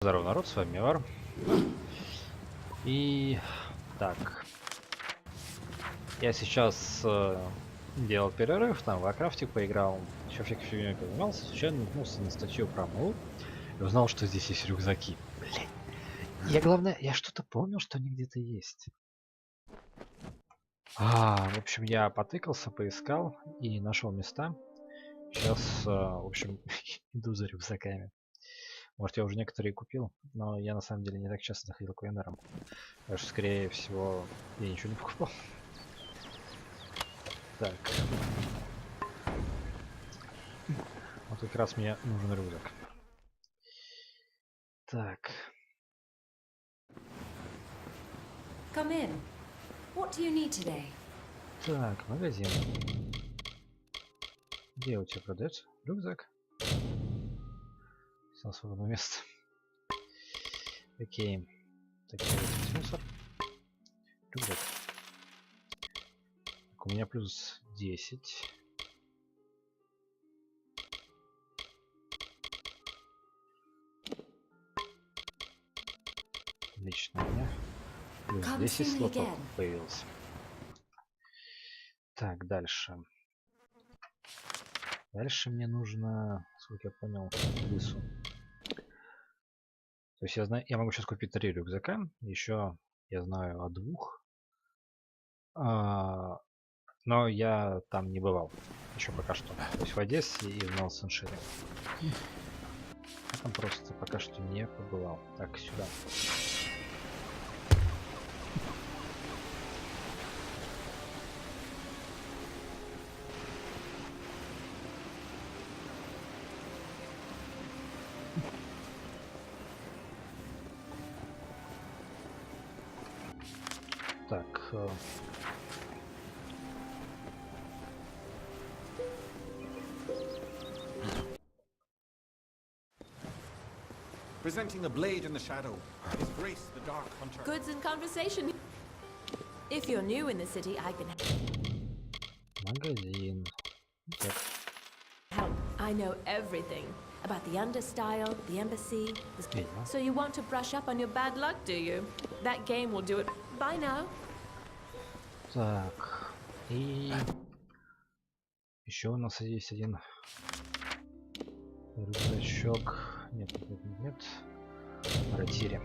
Здорово, народ, с вами Мивар. И так, я сейчас делал перерыв, там в Варкрафте поиграл, еще всякой фигней занимался, случайно наткнулся на статью про Амулур и узнал, что здесь есть рюкзаки. Блин. Главное, я что-то помнил, что они где-то есть. В общем, я потыкался, поискал и нашел места. Сейчас, в общем, иду за рюкзаками. Может, я уже некоторые купил, но я на самом деле не так часто заходил к вендорам. Так что, скорее всего, я ничего не покупал. Так. Вот как раз мне нужен рюкзак. Так. Come in. What do you need today? Так, магазин. Где у тебя продается рюкзак? Снова свободное место. Окей. Так, мусор. Рюкзак. Так, у меня плюс 10. Отлично, у меня плюс 10 слотов появился. Так, дальше. Дальше мне нужно, сколько я понял, лысу. То есть я знаю, я могу сейчас купить 3 рюкзака. Еще я знаю о 2. Но я там не бывал. Еще пока что. То есть в Одессе и в Новосаншире. Я там просто пока что не побывал. Так, сюда. Так. Presenting a blade in the shadow, His Grace the Dark Hunter. Goods and conversation. If you're new in the city, I can Магазин. Так. help. I know everything about the understyle, the embassy. So you want to brush up on your bad luck, do you? That game will do it. Bye now. Так. И еще у нас есть один рюкзачок. Нет. Ротире.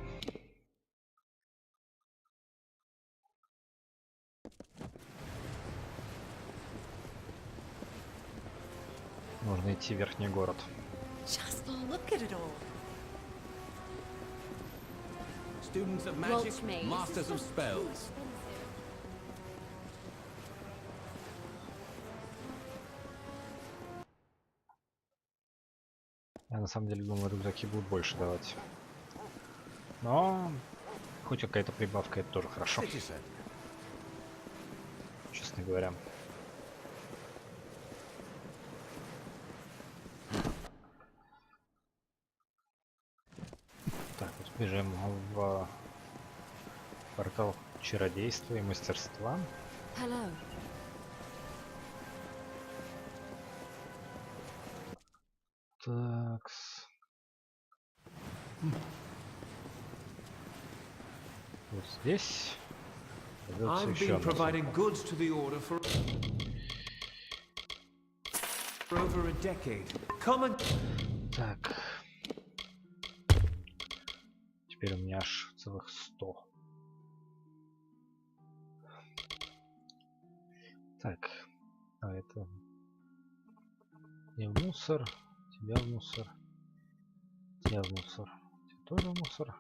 Нужно идти в верхний город. Just look at it all. Students of magic, masters of spells. Я на самом деле думал, рюкзаки будут больше давать. Но хоть какая-то прибавка, это тоже хорошо. Честно говоря. Так, вот бежим в портал чародейства и мастерства. Hello. Так. Вот здесь. I've been providing goods to the order for over a decade. Come and... Так. Теперь у меня аж целых 100. Так. А это... Я в мусор. Тебя в мусор. Тебя в мусор. Тебя тоже в мусор.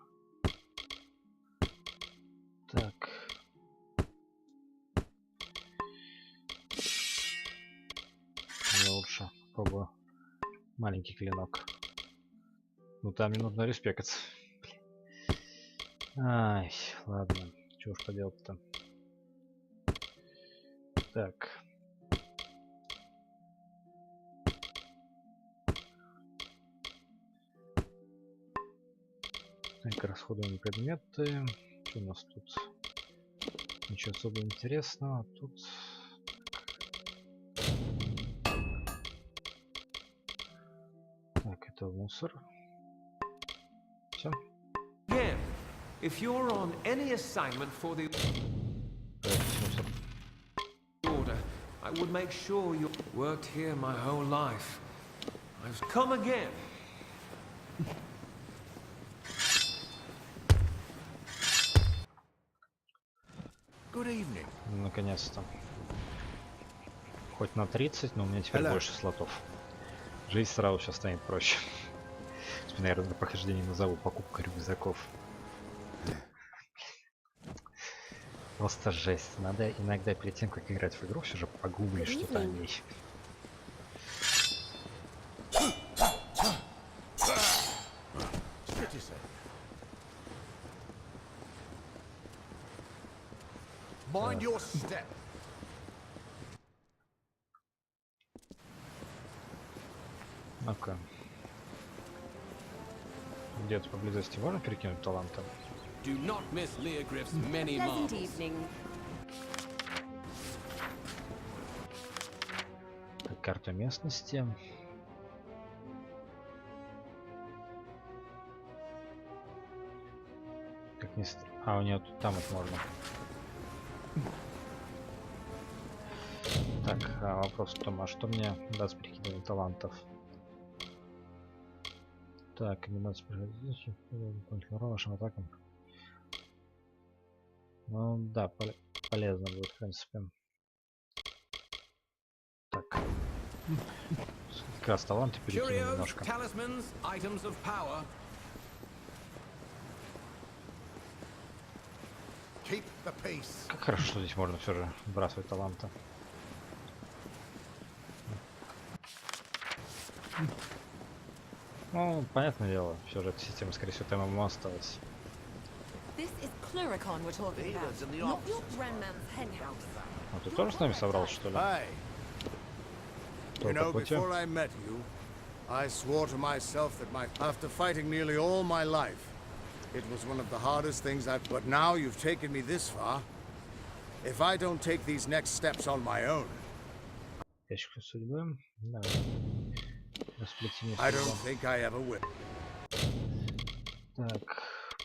Так. Я лучше попробую маленький клинок. Ну там не нужно респекаться. Ай, ладно. Чего уж поделать-то. Так. Так, расходуем предметы. Что у нас тут? Ничего особо интересного. Тут... Так, это мусор. Все. Again, if you're on any assignment for the order, I would make sure you worked here my whole life. I've come again. Good evening. Наконец-то. Хоть на 30, но у меня теперь больше слотов. Жизнь сразу сейчас станет проще. Наверное, на прохождение назову покупка рюкзаков. Просто жесть. Надо иногда перед тем, как играть в игру, все же погуглить что-то о ней. Mind your step. Ну-ка. Где-то поблизости можно перекинуть таланты? Do not miss Leogriff's many Pleasant marvels. evening. Так, карта местности. Как не... А, у нее тут там вот можно. Так, вопрос в том, а что мне даст перекидывание талантов? Так, анимация по вашим атакам. Ну да, полезно будет, в принципе. Так. Как раз таланты перекину Curios, немножко. talismans, items of power. Keep the peace. Как хорошо, что здесь можно все же выбрасывать таланты. Ну, понятное дело, все же эта система, скорее всего, там ММО осталась. This is Cluricon we're talking about, not your grandman's henhouse. А ты тоже с нами собрался, что ли? Hi. Кто You по know, пути? before I met you, I swore to myself that after fighting nearly all my life, it was one of the hardest things I've... But now you've taken me this far. If I don't take these next steps on my own, Ящик судьбы. Да. Расплетение I don't судьбы. think I ever will. Так,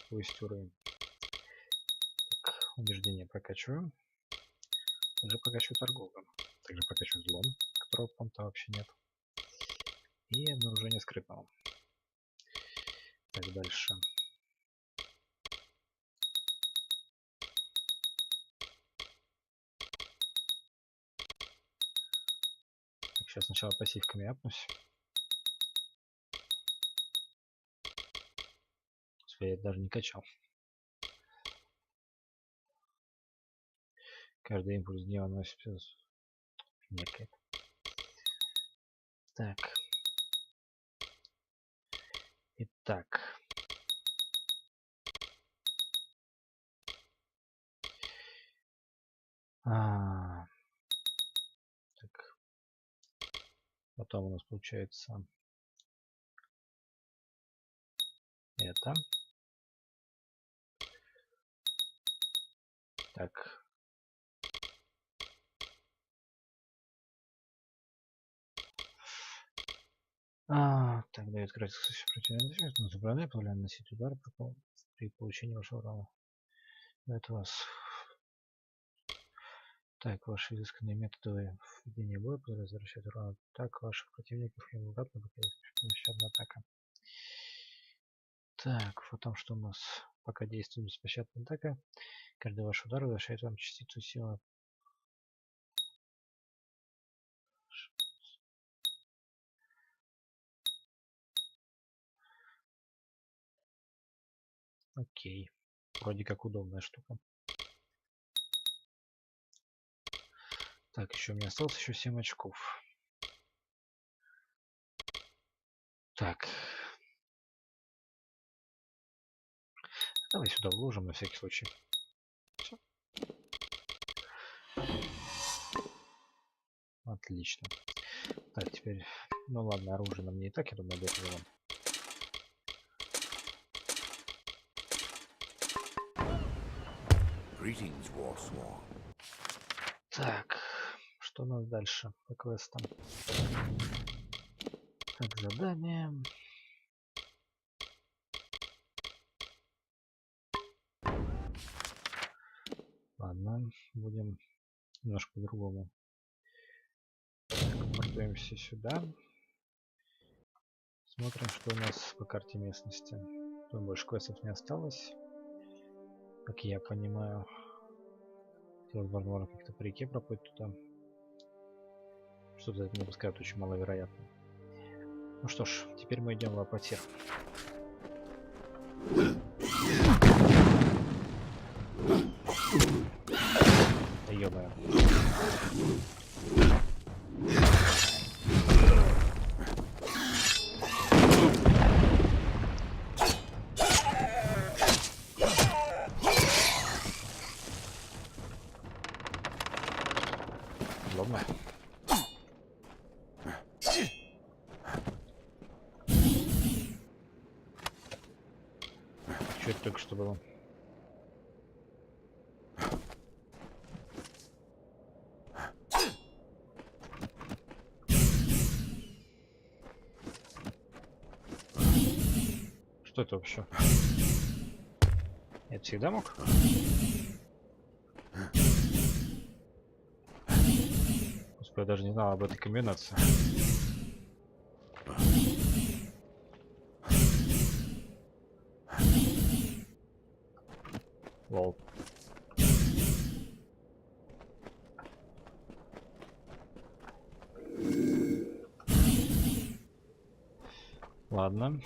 пусть уровень. Так, убеждение прокачиваю. Также прокачиваю торговлю. Также прокачиваю взлом, которого понта вообще нет. И обнаружение скрытного. Так, дальше. Так, сейчас сначала пассивками апнусь. Я даже не качал. Каждый импульс дня носит некое. Так. Итак. Так. Потом у нас получается это. Так. Так, дает краткое сопротивление. Забранное, позволяет наносить удар при получении вашего урона. Это вас. Так, ваши изысканные методы введения боя позволяют возвращать урон. Так, ваших противников и обратно еще одна атака. Так, потом что у нас? Пока действует беспощадная атака, каждый ваш удар возвращает вам частицу силы. Окей. Вроде как удобная штука. Так, еще у меня осталось еще 7 очков. Так. Давай сюда вложим на всякий случай. Всё. Отлично. Так, теперь... Ну ладно, оружие нам не и так, я думаю, готово. Greetings, Warsworn. Так, что у нас дальше по квестам? Так, задание. Ладно, будем немножко по-другому. Портуемся сюда. Смотрим, что у нас по карте местности. Тут больше квестов не осталось, как я понимаю. Возможно, как-то по реке проплыть туда. Что-то это не пускает, очень маловероятно. Ну что ж, теперь мы идем в Апатир. Да ёбая. Ладно. Что это только что было? Что это вообще? Я всегда мог? Господи, я даже не знал об этой комбинации. Лол. Ладно.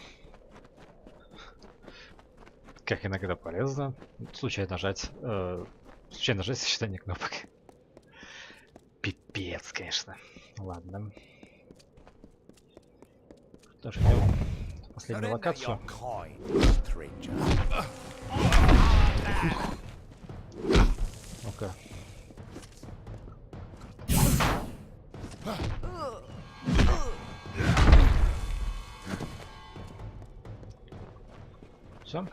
Как иногда полезно случайно нажать сочетание кнопок. Пипец, конечно. Ладно. Что ж, идем в последнюю локацию. Ну-ка. Все.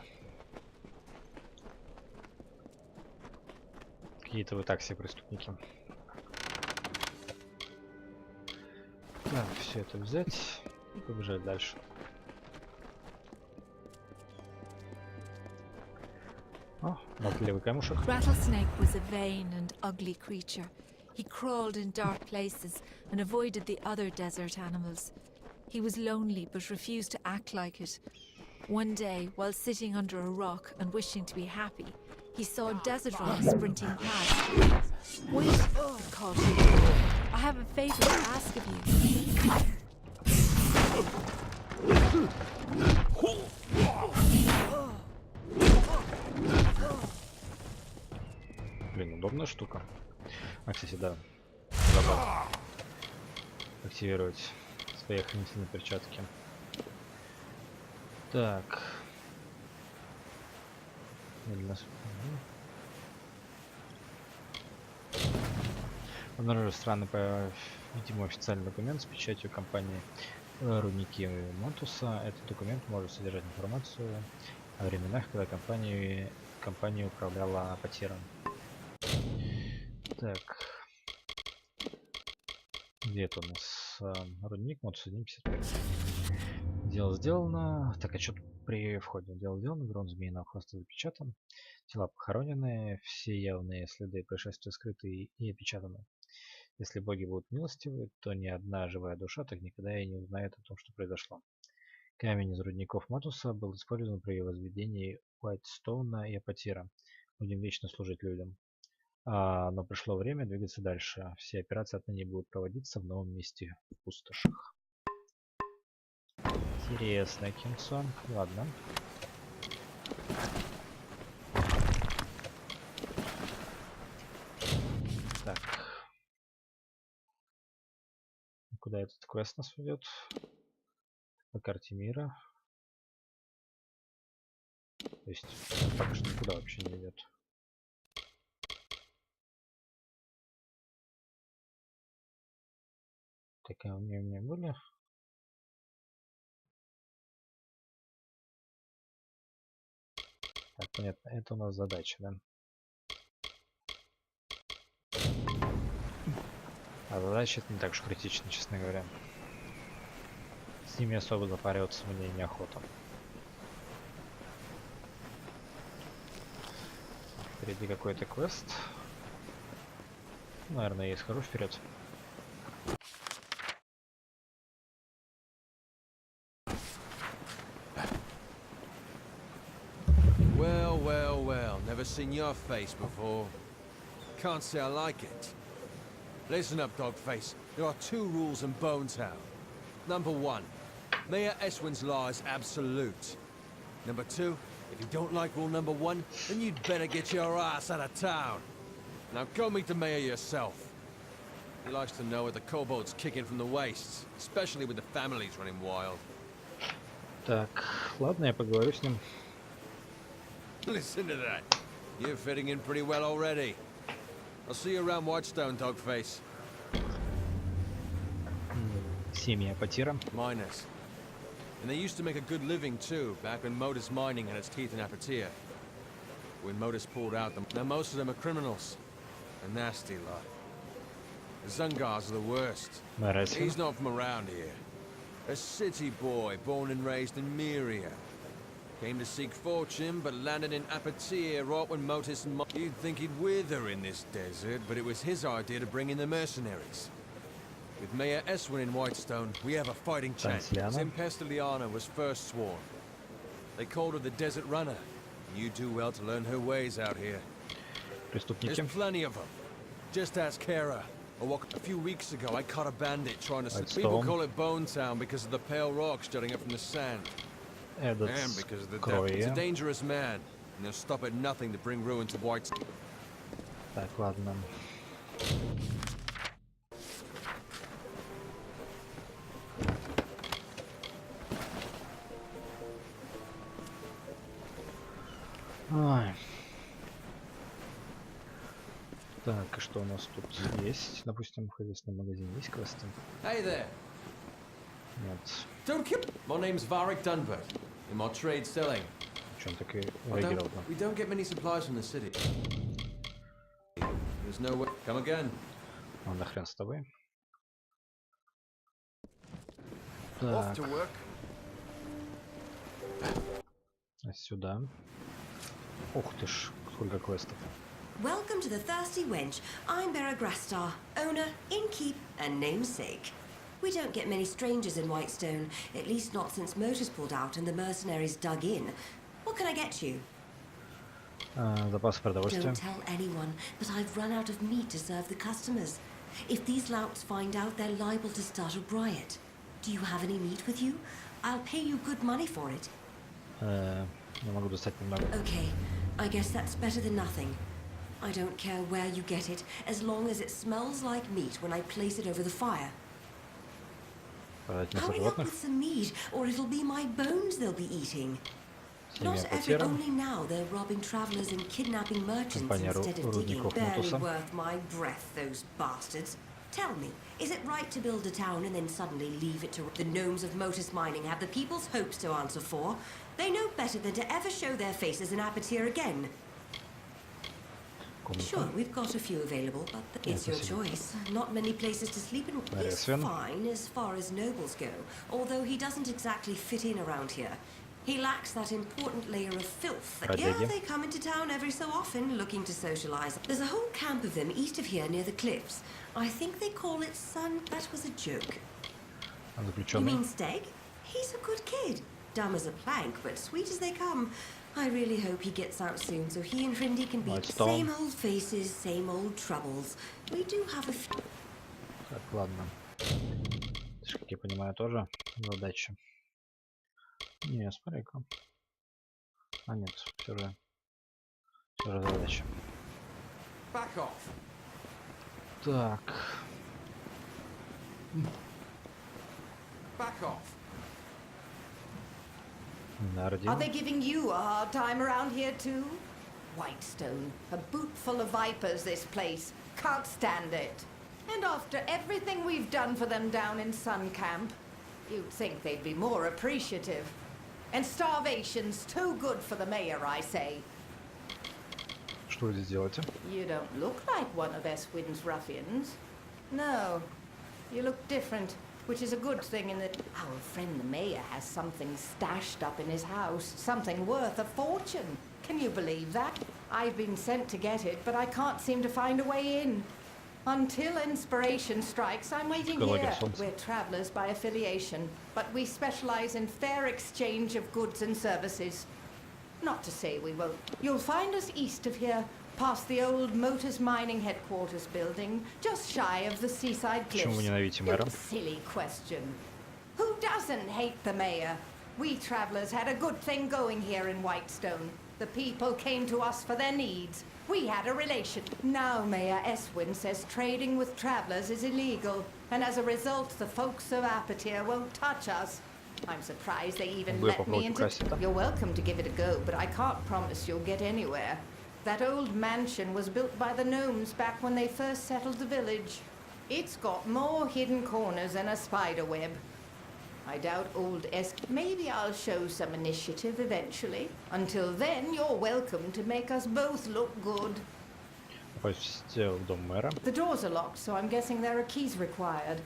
Какие-то вы так все преступники. Так, все это взять и побежать дальше. О, молчаливый камушек. Rattlesnake was a vain and ugly creature. He crawled in dark places and avoided the other desert animals. He was lonely but refused to act like it. One day, while sitting under a rock and wishing to be happy, he saw a desert rat sprinting past. Wait, called he. I have a favor to ask of you. Блин, удобная штука. А, кстати, да. Забыл активировать свои охранительные перчатки. Так. Обнаружил странный, видимо, официальный документ с печатью компании «Руки» Монтуса. Этот документ может содержать информацию о временах, когда компания управляла Апатиром. Так. Где это у нас? Рудник, Монтус 1.55. Дело сделано. Так, отчет при входе. Дело сделано. Грон змеиного хвоста запечатан. Тела похоронены. Все явные следы происшествия скрыты и опечатаны. Если боги будут милостивы, то ни одна живая душа так никогда и не узнает о том, что произошло. Камень из рудников Матуса был использован при возведении Уайтстоуна и Апатира. Будем вечно служить людям. Но пришло время двигаться дальше. Все операции отныне будут проводиться в новом месте в пустошах. Интересное кинцо. Ладно. Так. Куда этот квест нас ведет? По карте мира. То есть пока что никуда вообще не ведет. Такая у меня были. Так, понятно. Это у нас задача, да? А задача это не так уж критично, честно говоря. С ними особо запариваться мне неохота. Впереди какой-то квест. Наверное, я схожу вперед. Well, well, well. Never seen your face before. Can't say I like it. Listen up, Dogface. There are two rules in Bonetown. Number one, Mayor Eswin's law is absolute. Number two, if you don't like rule number one, then you'd better get your ass out of town. Now go meet the mayor yourself. He likes to know what the kobolds kicking from the wastes, especially with the families running wild. Так, ладно, я поговорю с ним. Listen to that. You're fitting in pretty well already. I'll see you around Whitestone, Dogface. Семья Потира. Miners. And they used to make a good living too, back when Modus Mining had its teeth in Apatia. When Modus pulled out, now most of them are criminals. A nasty lot. The Zungars are the worst. He's not from around here. A city boy, born and raised in Mira. Came to seek fortune, but landed in Apatia right when Modus and You'd think he'd wither in this desert, but it was his idea to bring in the mercenaries. With Mayor Eswin in Whitestone, we have a fighting chance. Tempesta Liana was first sworn. They called her the Desert Runner. You do well to learn her ways out here. There's plenty of them. Just ask Kara. A few weeks ago, I caught a bandit trying to... People call it Bonetown because of the pale rocks jutting up from the sand. And because of the devil. He's a dangerous man, and they'll stop at nothing to bring ruin to Whitestone. Так, ладно. Ой. Так, и что у нас тут есть? Допустим, в хозяйственном магазине есть квесты? Hey there. Нет. Don't kill. My name's Varric Dunbert. In my trade selling. Чем так и реагировал? We don't get many supplies from the city. There's no way. Come again. Ну, нахрен с тобой. Так. А сюда. Ух ты ж, сколько квестов. Welcome to the Thirsty Wench. I'm Bera Grastar, owner, innkeep, and namesake. We don't get many strangers in Whitestone, at least not since Motus pulled out and the mercenaries dug in. What can I get you? Запас продовольствия. Don't tell anyone, but I've run out of meat to serve the customers. If these louts find out, they're liable to start a riot. Do you have any meat with you? I'll pay you good money for it. Не могу достать немного. Okay, I guess that's better than nothing. I don't care where you get it, as long as it smells like meat when I place it over the fire. Hurry up with some meat, or it'll be my bones they'll be eating. Not only now they're robbing travelers and kidnapping merchants instead of digging. Barely worth my breath, those bastards. Tell me, is it right to build a town and then suddenly leave it to the gnomes of Motus Mining have the people's hopes to answer for? They know better than to ever show their faces in Apatia again. Sure, we've got a few available, but it's your choice. Not many places to sleep in. He's fine as far as nobles go, although he doesn't exactly fit in around here. He lacks that important layer of filth. Yeah, they come into town every so often, looking to socialize. There's a whole camp of them east of here near the cliffs. I think they call it Sun. That was a joke. You mean Steg? He's a good kid. Dumb as a plank, but sweet as they come. I really hope he gets out soon, so he and Rindy can be same old faces, same old troubles. We do have a few. Так, ладно. Как я понимаю, тоже задача. Не, смотри-ка. А нет, все же задача. Так. Are they giving you a hard time around here too? Whitestone, a boot full of vipers, this place. Can't stand it. And after everything we've done for them down in Sun Camp, you'd think they'd be more appreciative. And starvation's too good for the mayor, I say. Что вы здесь делаете? You don't look like one of Eswin's ruffians. No, you look different. Which is a good thing in that our friend the mayor has something stashed up in his house, something worth a fortune. Can you believe that? I've been sent to get it, but I can't seem to find a way in. Until inspiration strikes, I'm waiting here. We're travelers by affiliation, but we specialize in fair exchange of goods and services. Not to say we won't. You'll find us east of here, past the old Motors Mining headquarters building, just shy of the seaside cliffs. Silly question. Who doesn't hate the mayor? We travelers had a good thing going here in Whitestone. The people came to us for their needs. We had a relation. Now Mayor Eswin says trading with travelers is illegal, and as a result, the folks of Apatir won't touch us. I'm surprised they even let me into. You're welcome to give it a go, but I can't promise you'll get anywhere. That old mansion was built by the gnomes back when they first settled the village. It's got more hidden corners than a spider web. I doubt old Maybe I'll show some initiative eventually. Until then, you're welcome to make us both look good. The doors are locked, so I'm guessing there are keys required.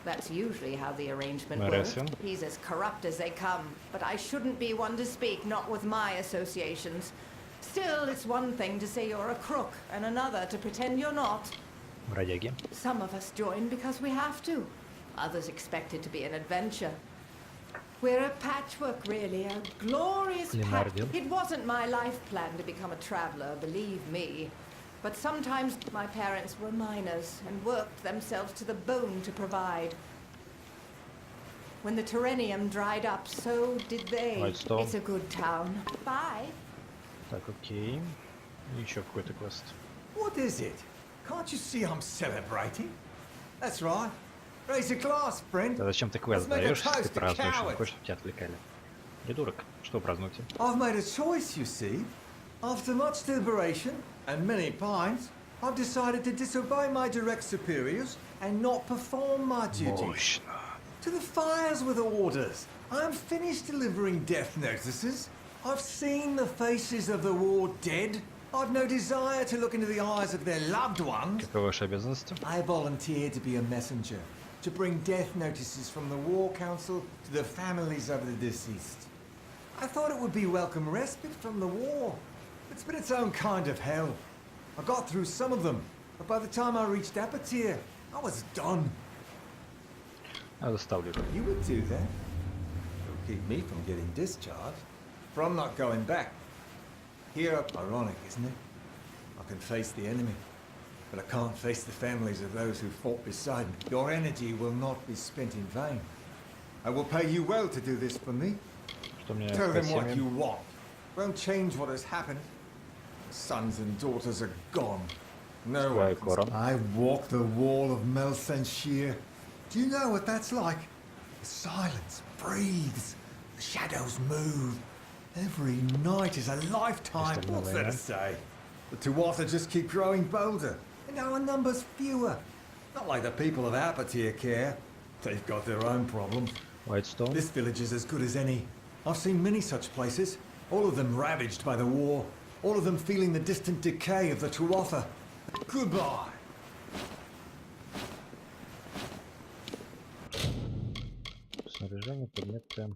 That's usually how the arrangement works. He's as corrupt as they come, but I shouldn't be one to speak, not with my associations. Still, it's one thing to say you're a crook, and another to pretend you're not. Some of us join because we have to. Others expect it to be an adventure. We're a patchwork, really, a glorious patch. It wasn't my life plan to become a traveler, believe me. But sometimes my parents were miners and worked themselves to the bone to provide. When the Terrenium dried up, so did they. It's a good town. Bye. Так, окей. Еще какой-то квест. What is it? Can't you see I'm celebrating? That's right. Raise a glass, friend. Да зачем ты квест даешь, если ты празднуешь, не хочешь, чтобы тебя отвлекали? Придурок, что празднуете? I've made a choice, you see. After much deliberation and many pines, I've decided to disobey my direct superiors and not perform my duties. To the fires with orders. I'm finished delivering death notices. I've seen the faces of the war dead. I've no desire to look into the eyes of their loved ones. Каковы ваши обязанности? I volunteered to be a messenger, to bring death notices from the War Council to the families of the deceased. I thought it would be welcome respite from the war. It's been its own kind of hell. I got through some of them, but by the time I reached Apatir, I was done. You would do that. It'll keep me from getting discharged, from not going back. Here, ironic, isn't it? I can face the enemy, but I can't face the families of those who fought beside me. Your energy will not be spent in vain. I will pay you well to do this for me. Tell them what you want. Won't change what has happened. Sons and daughters are gone. No one. I walk the wall of Melsenshire. Do you know what that's like? The silence breathes. The shadows move. Every night is a lifetime. What's there to say? The Tuatha just keep growing bolder, and our numbers fewer. Not like the people of Apatir care. They've got their own problems. Whitestone. This village is as good as any. I've seen many such places, all of them ravaged by the war, all of them feeling the distant decay of the Tuatha. Goodbye. Снаряжение, предметы.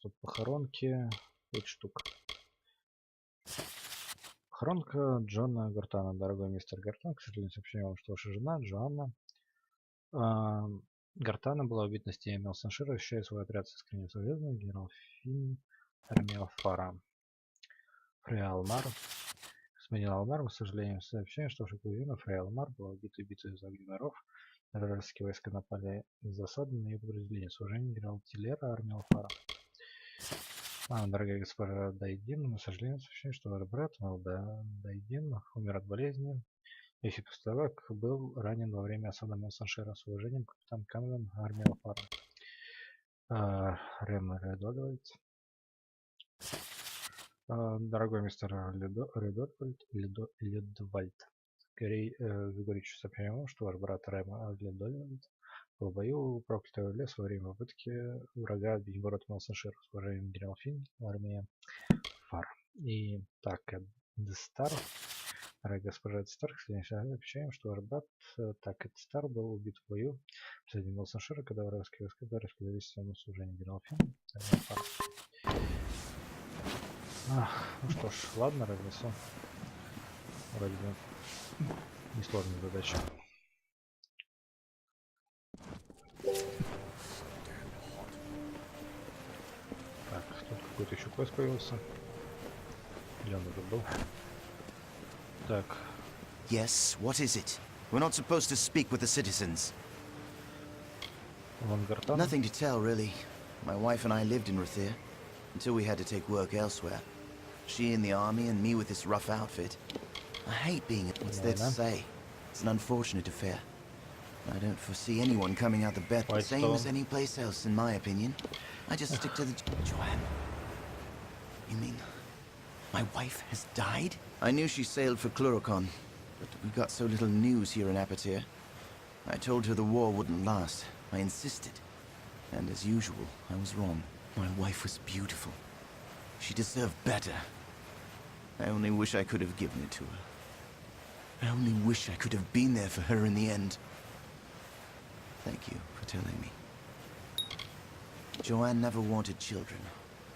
Тут похоронки. 5 штук. Похоронка Джона Гартана. Дорогой мистер Гартан, к сожалению, сообщаю вам, что ваша жена Джоанна Гартана была убита на стене Мелсаншира, защищая свой отряд с искренним союзом генерал Финн Армиофара. Фреалмар. Господин Алмар, мы с сожалением сообщаем, что ваша кузина Фреалмар была убита в битве за Гноров. Вражеские войска напали из засады на ее подразделение. С уважением генерал Тилера Армиофара. Дорогая госпожа Дайдин, мы с сожалением сообщаем, что ваш брат Дайдин умер от болезни. Если поставок был ранен во время осады Мелсаншира. С уважением, капитан Камлен Армиофара. Рэм Редвальд. Дорогой мистер Ледвальд, Григорий сообщаем вам, что ваш брат Рэм Ледвальд в бою проклятого леса во время попытки врага отбить город Мелсаншир. С уважением, генерал Финн, армия Фар. И так, Дестар. Дорогая госпожа Дестар, сообщаем, что ваш брат Дестар был убит в бою среди Мелсаншира, когда вражеские войска раскидали систему служения. Генерал Финн, армия Фар. Ну что ж, ладно, разнесу. Вроде бы Несложная задача. Так, тут какой-то еще квест появился. Или он уже был? Так. Yes, what is it? We're not supposed to speak with the citizens. Nothing to tell, really. My wife and I lived in Ruthier until we had to take work elsewhere. She in the army and me with this rough outfit. I hate being... What's there to say? It's an unfortunate affair. I don't foresee anyone coming out the bed the same as any place else, in my opinion. I just stick to the... Joanne. You mean... my wife has died? I knew she sailed for Cluricon, but we got so little news here in Apatir. I told her the war wouldn't last. I insisted. And as usual, I was wrong. My wife was beautiful. She deserved better. I only wish I could have given it to her. I only wish I could have been there for her in the end. Thank you for telling me. Joanne never wanted children.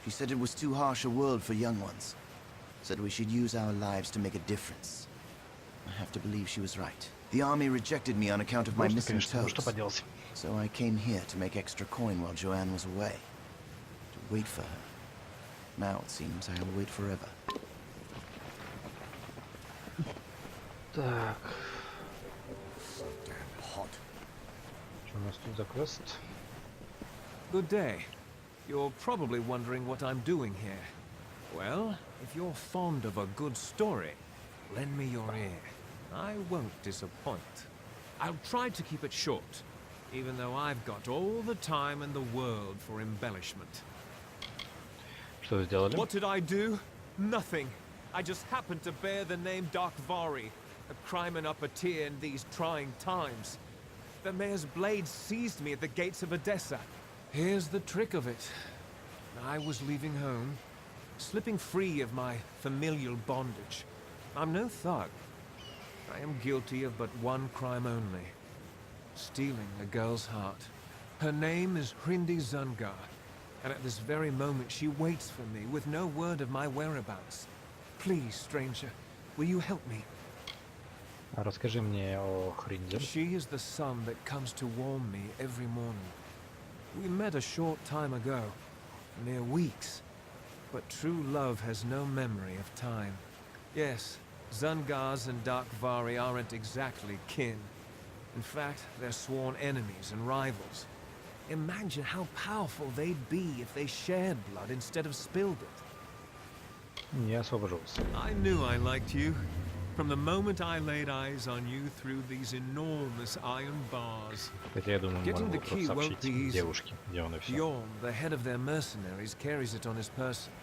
She said it was too harsh a world for young ones. Said we should use our lives to make a difference. I have to believe she was right. The army rejected me on account of my missing toes. So I came here to make extra coin while Joanne was away. To wait for her. Now it seems I'll wait forever. Так. Что у нас тут за квест? Good day. You're probably wondering what I'm doing here. Well, if you're fond of a good story, lend me your ear. I won't disappoint. I'll try to keep it short, even though I've got all the time in the world for embellishment. Что сделали? What did I do? Nothing. I just happened to bear the name Darkvari, a crimen Apatir in these trying times. The mayor's blade seized me at the gates of Edessa. Here's the trick of it. I was leaving home, slipping free of my familial bondage. I'm no thug. I am guilty of but one crime only. Stealing a girl's heart. Her name is Hrindi Zungar, and at this very moment she waits for me with no word of my whereabouts. Please, stranger, will you help me? Расскажи мне о Хринде. She is the sun that comes to warm me every morning. We met a short time ago, mere weeks, but true love has no memory of time. Yes, Zungars and Darkvari aren't exactly kin. In fact, they're sworn enemies and rivals. Imagine how powerful they'd be if they shared blood instead of spilled it. Не освобожился. I knew I liked you. From the moment I laid eyes on you through these enormous iron bars. Хотя я думаю, Getting можно the просто key won't be сообщить easy. девушке, где он и все. Bjorn, the head of their mercenaries, carries it on his person.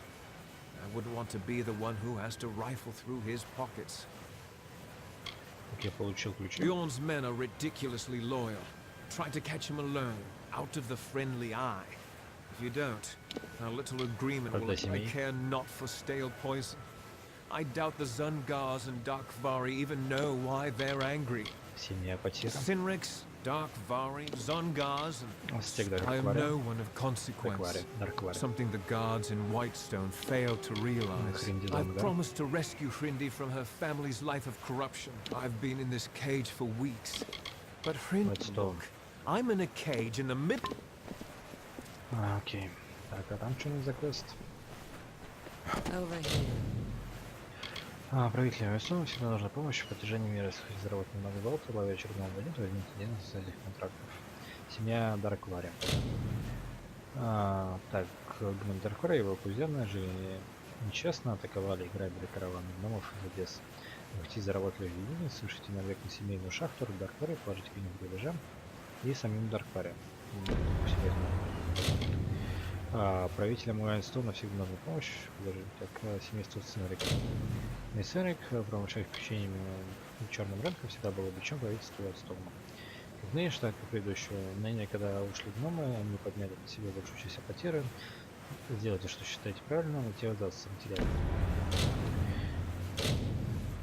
I wouldn't want to be the one who has to rifle through his pockets. Как я получил ключи? Bjorn's men are ridiculously loyal. Try to catch him alone, out of the friendly eye. If you don't, our little agreement will look like care not for stale poison. I doubt the Zungars and Darkvari even know why they're angry. Семья Апатира. Sinrix, Darkvari, Zungars, and I am no one of consequence. Something the guards in Whitestone failed to realize. I've promised to rescue Hrindi from her family's life of corruption. I've been in this cage for weeks. But Hrindi, look, I'm in a cage in the middle. Окей. Так, а там что у нас за квест? Over here. Правителям Весу всегда нужна помощь в протяжении мира. Если хотите заработать немного золота, ловя очередного бандита, возьмите один из этих контрактов. Семья Дарквари. Так, гном Дарквари и его кузены жили нечестно, атаковали и грабили караваны гномов из Одессы. Вы хотите заработать единиц, слушайте навек на семейную шахту Дарквари, положите книгу грабежам и самим Дарквари. Правителям Уайнстоуна всегда нужна помощь, даже как семейство Сенрика. Сенрик, промышляющий печеньями и черным рынком, всегда был бичом правительства Уайнстоуна. Как нынешний, так и предыдущего. Ныне, когда ушли гномы, они подняли на себя большую часть Апатиры. Сделайте, что считаете правильно, но тебе удастся материально.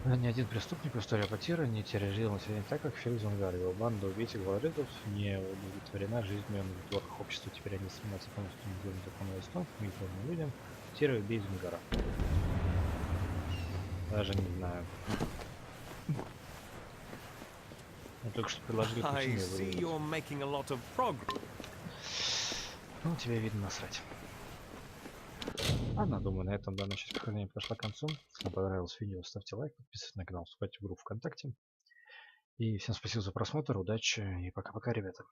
Ни один преступник в истории Апатира не терроризировал население так, как Фель Зунгар. Его банда убийц и головорезов не удовлетворена жизнью на затворках общества. Теперь они стремятся полностью неделать законного истон, мирным людям. Террор убей Зунгара. Даже не знаю. Я только что предложил пути мне выявить. Ну, тебе видно насрать. Ладно, думаю, на этом данная часть прохождения подошла к концу. Если вам понравилось видео, ставьте лайк, подписывайтесь на канал, вступайте в группу ВКонтакте. И всем спасибо за просмотр, удачи и пока-пока, ребята.